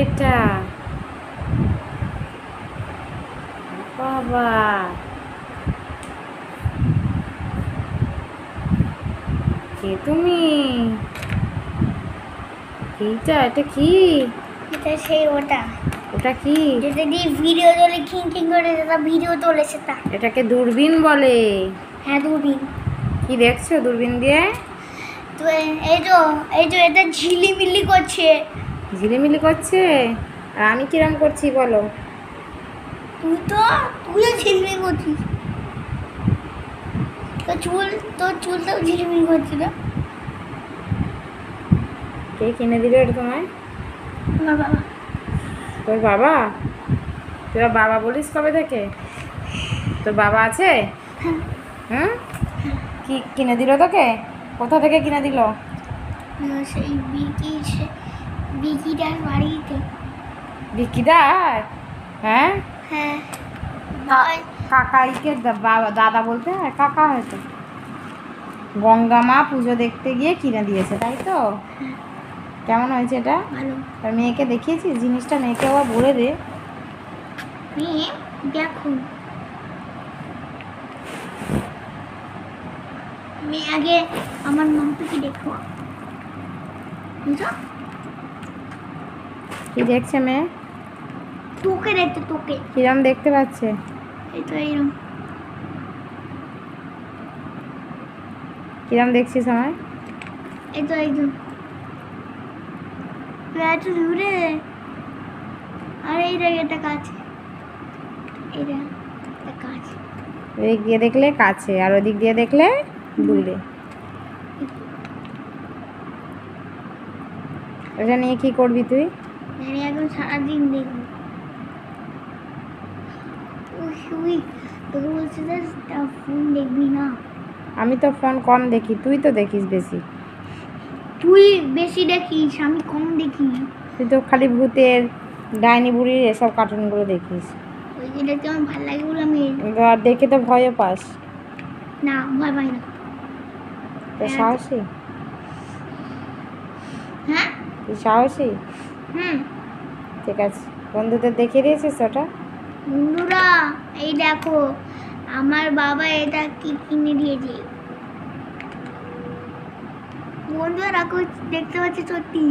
এটা বাবা, কে তুমি? এইটা, এটা কি? এটা সেই ওটা ওটা কি? যেটা দিয়ে ভিডিও তোলে, খিং খিং করে যেটা ভিডিও তোলে সেটা। এটাকে দূরবীন বলে। হ্যাঁ, দূরবীন। কি দেখছো দূরবীন দিয়ে? তো এই যে এটা ঝিলিমিলি করছে। ঝিলিমিলি করছে? আর আমি কিরম করছি বলো? তুইও ঝিলিমিলি করছিস। তোর চুলটাও ঝিলিমিলি করছে না? কে কিনে দিল এটা তোমায়? আমার বাবা। তোর বাবা? তোরা বাবা বলিস কবে থেকে? তোর বাবা আছে? হুম, কি কিনে দিল তোকে? কোথা থেকে কিনে দিল? সেই বিকিটার বাড়িতে। বিকিদার? হ্যাঁ, হ্যাঁ। কাকাইকে বাবা দাদা বলতে হয়, কাকা হয়তো। গঙ্গা মা পুজো দেখতে গিয়ে কিনে দিয়েছে, তাই তো? কেমন হয়েছে এটা? ভালো। আর মেয়েকে দেখিয়েছিস জিনিসটা? মেয়েকে আবার বলে দে। মেয়ে দেখো, মেয়ে আগে আমার মাম্পিকে দেখো। বুঝছো? কি দেখছে মেয়ে? তোকে দেখতে, তোকে। কিরম দেখতে পাচ্ছে? এই তো এইরকম। কিরম দেখছিস আমায়? এই তো একজন এত দূরে। আর এই দেখ, এটা কাছে। এটা কাছে। এদিক দিয়ে দেখলে কাছে, আর ওদিক দিয়ে দেখলে দূরে। এটা নিয়ে কি করবি তুই? আমি এখন সারাদিন দেখবো। তুই তোকে বলছি যে ফোন দেখবি না। আমি তো ফোন কম দেখি, তুই তো দেখিস বেশি। তুই বেশি দেখিস, আমি কম দেখি। তুই তো খালি ভূতের, ডাইনি বুড়ির এসব কার্টুনগুলো দেখিস। ওই যে দেখতে আমার ভালো লাগে বলে আমি। আর দেখে তো ভয়ও পাস। না, ভয় পাই না। তুই সাহসী? হ্যাঁ। তুই সাহসী? ঠিক আছে, বন্ধুদের দেখিয়ে দিয়েছিস ওটা? বন্ধুরা, এই দেখো আমার বাবা এটা কি কিনে দিয়েছে। বন্ধুরা দেখতে পাচ্ছি সত্যি।